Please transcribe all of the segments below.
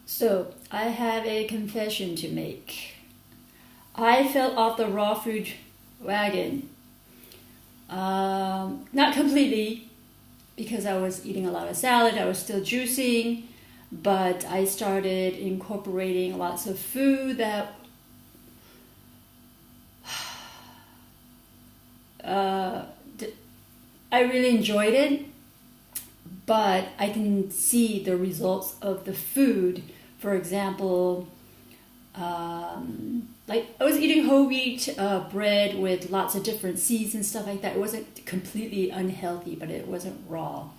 So, I have a confession to make. I fell off the raw food wagon. Not completely, because I was eating a lot of salad, I was still juicing, but I started incorporating lots of food that uh, I really enjoyed it, but I didn't see the results of the food. For example, like I was eating whole wheat bread with lots of different seeds and stuff like that. It wasn't completely unhealthy, but it wasn't raw.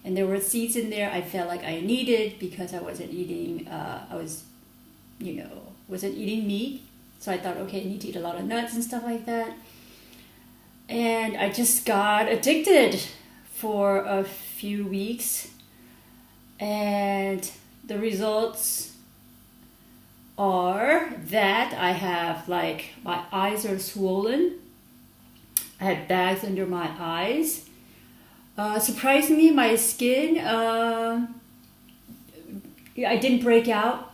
And there were seeds in there I felt like I needed because I wasn't eating. Wasn't eating meat. So I thought, okay, I need to eat a lot of nuts and stuff like that. And I just got addicted for a few weeks, and the results are that I have like my eyes are swollen. I had bags under my eyes. Surprisingly, my skin, I didn't break out.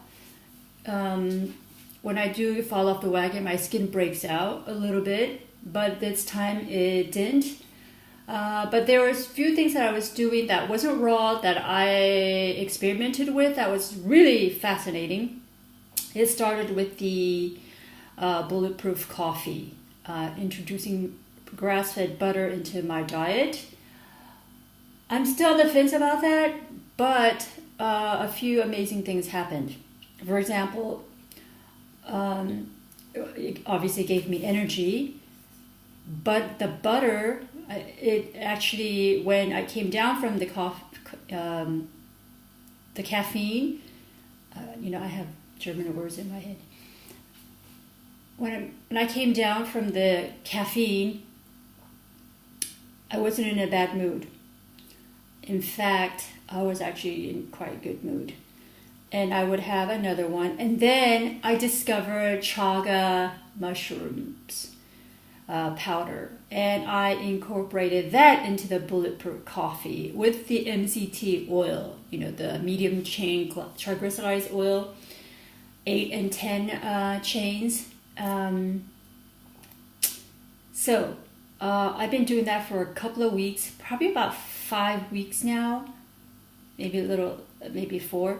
When I do fall off the wagon, my skin breaks out a little bit, but this time it didn't. But there was a few things that I was doing that wasn't raw that I experimented with that was really fascinating. It started with the bulletproof coffee, introducing grass-fed butter into my diet. I'm still on the fence about that, but a few amazing things happened. For example, it obviously gave me energy, but the butter, it actually, when I came down from the caffeine, I have German words in my head. When I came down from the caffeine, I wasn't in a bad mood. In fact, I was actually in quite a good mood. And I would have another one. And then I discovered Chaga mushrooms powder. And I incorporated that into the bulletproof coffee with the MCT oil, the medium chain triglycerides oil, 8 and 10 chains. So I've been doing that for a couple of weeks, probably about 5 weeks now, maybe 4.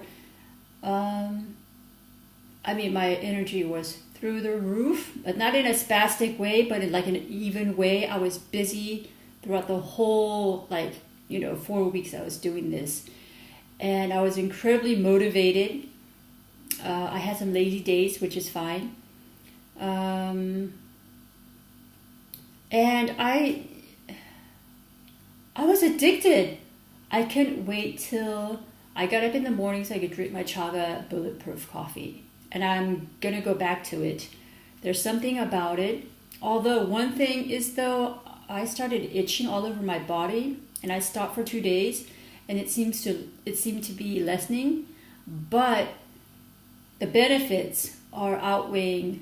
My energy was through the roof, but not in a spastic way, but in like an even way. I was busy throughout the whole 4 weeks I was doing this, and I was incredibly motivated. I had some lazy days, which is fine. And I was addicted. I couldn't wait till I got up in the morning so I could drink my Chaga bulletproof coffee. And I'm going to go back to it. There's something about it. Although one thing is, though, I started itching all over my body, and I stopped for 2 days, and it seemed to be lessening, but the benefits are outweighing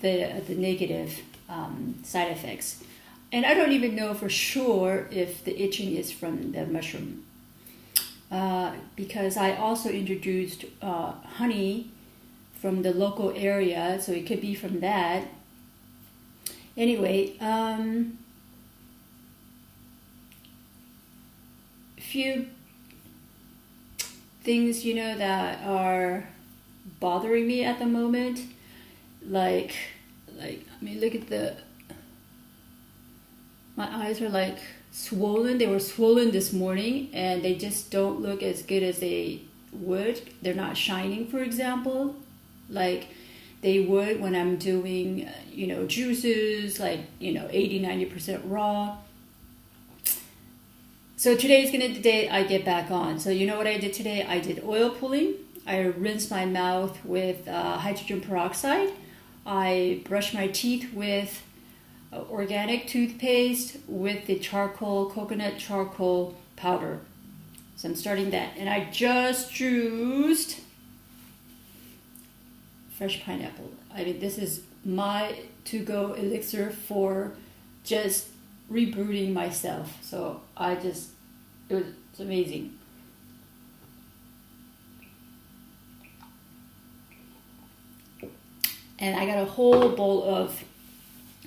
the negative side effects. And I don't even know for sure if the itching is from the mushroom. Because I also introduced honey from the local area, so it could be from that. Anyway, few things that are bothering me at the moment, look at my eyes are swollen. They were swollen this morning, and they just don't look as good as they would. They're not shining, for example, like they would when I'm doing juices 80-90% raw. So today's gonna be the day I get back on. So you know what I did today? I did oil pulling. I rinsed my mouth with hydrogen peroxide. I brushed my teeth with organic toothpaste with the coconut charcoal powder. So I'm starting that. And I just juiced fresh pineapple. This is my to-go elixir for just rebooting myself. So it's amazing. And I got a whole bowl of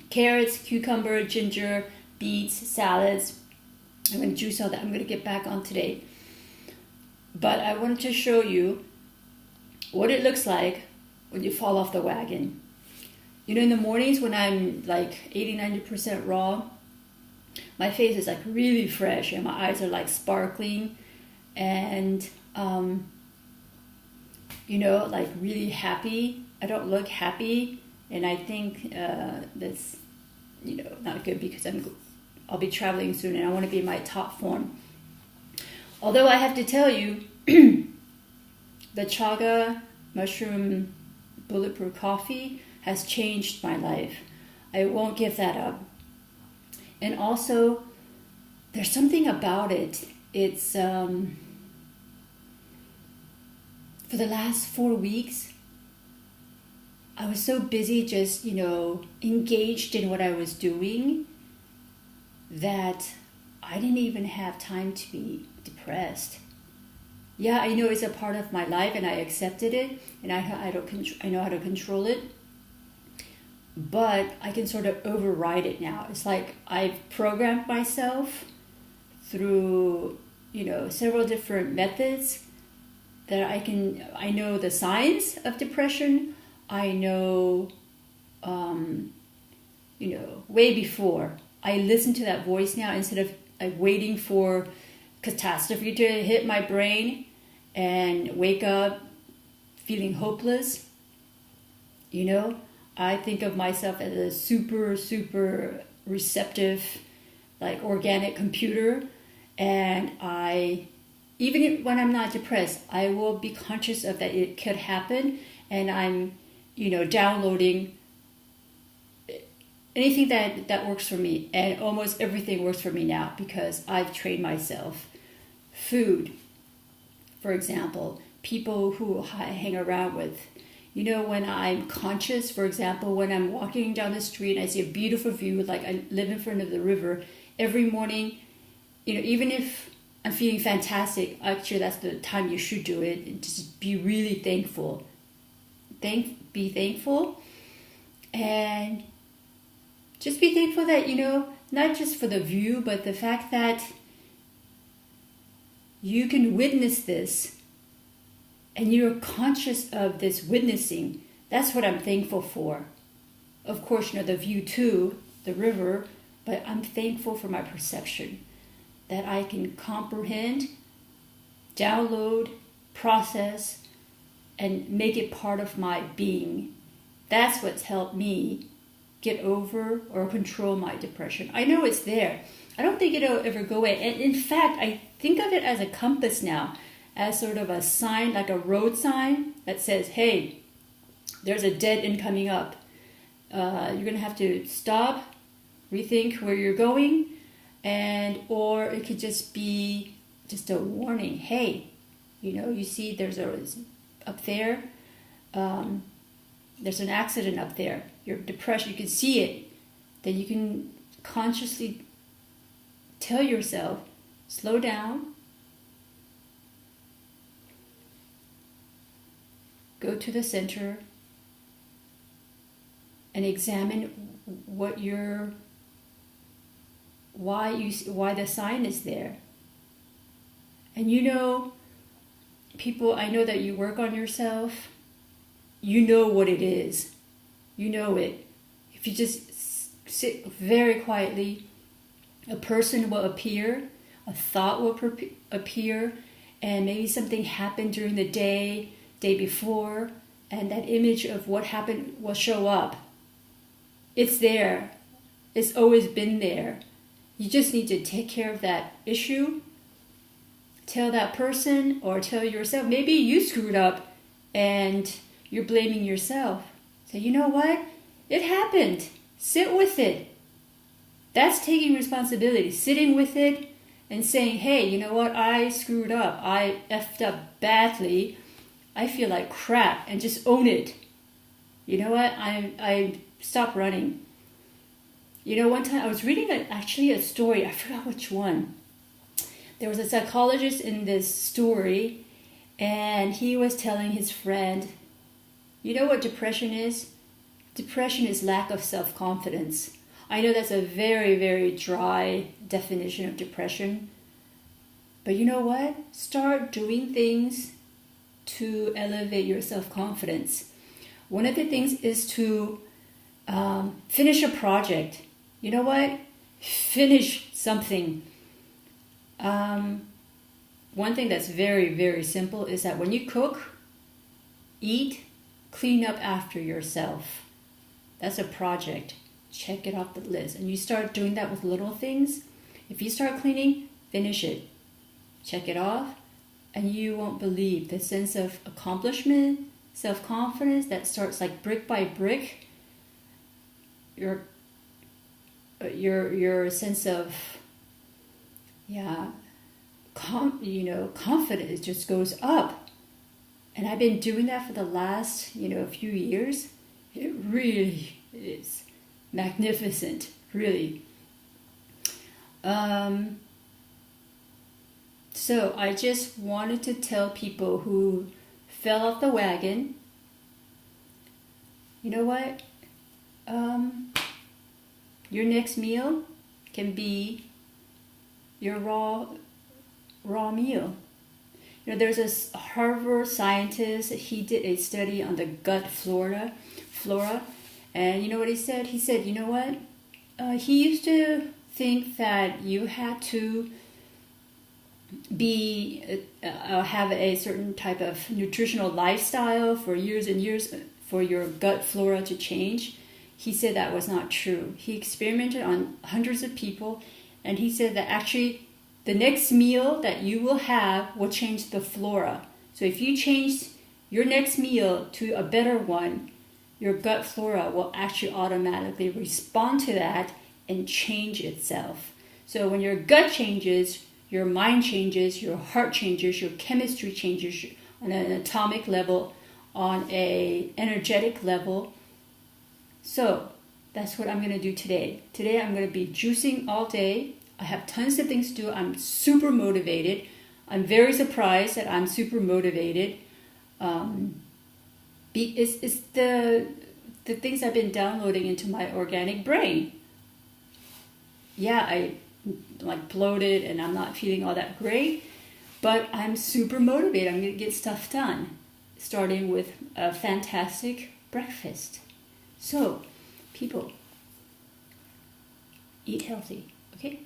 carrots, cucumber, ginger, beets, salads. I'm going to juice all that. I'm going to get back on today. But I wanted to show you what it looks like when you fall off the wagon. You know, in the mornings when I'm like 80-90% raw, my face is like really fresh and my eyes are like sparkling and, you know, like really happy. I don't look happy, and I think that's, you know, not good because I'll be traveling soon and I want to be in my top form. Although I have to tell you, the Chaga mushroom bulletproof coffee has changed my life. I won't give that up. And also, there's something about it. It's, for the last 4 weeks, I was so busy just, you know, engaged in what I was doing that I didn't even have time to be depressed. Yeah, I know it's a part of my life and I accepted it and I know how to control it. But I can sort of override it now. It's like I've programmed myself through, you know, several different methods that I know the signs of depression. I know, you know, way before. I listen to that voice now instead of like waiting for catastrophe to hit my brain and wake up feeling hopeless. You know, I think of myself as a super receptive, like organic computer. And even when I'm not depressed, I will be conscious of that it could happen. And I'm, you know, downloading anything that works for me. And almost everything works for me now because I've trained myself. Food, for example, people who I hang around with. You know, when I'm conscious, for example, when I'm walking down the street and I see a beautiful view, like I live in front of the river, every morning, you know, even if I'm feeling fantastic, actually that's the time you should do it, and just be really thankful. Be thankful, and just be thankful that, you know, not just for the view, but the fact that you can witness this and you're conscious of this witnessing. That's what I'm thankful for. Of course, you know, the view too, the river, but I'm thankful for my perception, that I can comprehend, download, process, and make it part of my being. That's what's helped me get over or control my depression. I know it's there. I don't think it'll ever go away. And in fact, I think of it as a compass now, as sort of a sign, like a road sign that says, hey, there's a dead end coming up. You're going to have to stop, rethink where you're going, or it could just be just a warning. Hey, you know, you see up there, there's an accident up there. You're depressed, you can see it. Then you can consciously tell yourself, slow down, go to the center, and examine why the sign is there. And you know, people, I know that you work on yourself. You know what it is. You know it. If you just sit very quietly, a person will appear, a thought will appear, and maybe something happened during the day before, and that image of what happened will show up. It's there. It's always been there. You just need to take care of that issue. Tell that person or tell yourself, maybe you screwed up and you're blaming yourself. Say, you know what? It happened. Sit with it. That's taking responsibility. Sitting with it and saying, hey, you know what? I screwed up. I effed up badly. I feel like crap, and just own it. You know what? I stopped running. You know, one time I was reading actually a story. I forgot which one. There was a psychologist in this story, and he was telling his friend, you know what depression is? Depression is lack of self-confidence. I know that's a very, very dry definition of depression. But you know what? Start doing things to elevate your self-confidence. One of the things is to finish a project. You know what? Finish something. One thing that's very, very simple is that when you cook, eat, clean up after yourself. That's a project. Check it off the list. And you start doing that with little things. If you start cleaning, finish it. Check it off. And you won't believe the sense of accomplishment, self-confidence that starts like brick by brick. Your sense of confidence just goes up. And I've been doing that for the last few years. It really is magnificent, really. So I just wanted to tell people who fell off the wagon, you know what? Your next meal can be your raw meal. There's a Harvard scientist. He did a study on the gut flora, and you know what he said? He said, you know what? He used to think that you had to have a certain type of nutritional lifestyle for years and years for your gut flora to change. He said that was not true. He experimented on hundreds of people, and he said that actually the next meal that you will have will change the flora. So if you change your next meal to a better one, your gut flora will actually automatically respond to that and change itself. So when your gut changes, your mind changes, your heart changes, your chemistry changes on an atomic level, on an energetic level. So that's what I'm going to do today. Today I'm going to be juicing all day. I have tons of things to do. I'm super motivated. I'm very surprised that I'm super motivated. It's the things I've been downloading into my organic brain. Yeah, I like bloated and I'm not feeling all that great, but I'm super motivated. I'm going to get stuff done, starting with a fantastic breakfast. So, people, eat healthy, okay?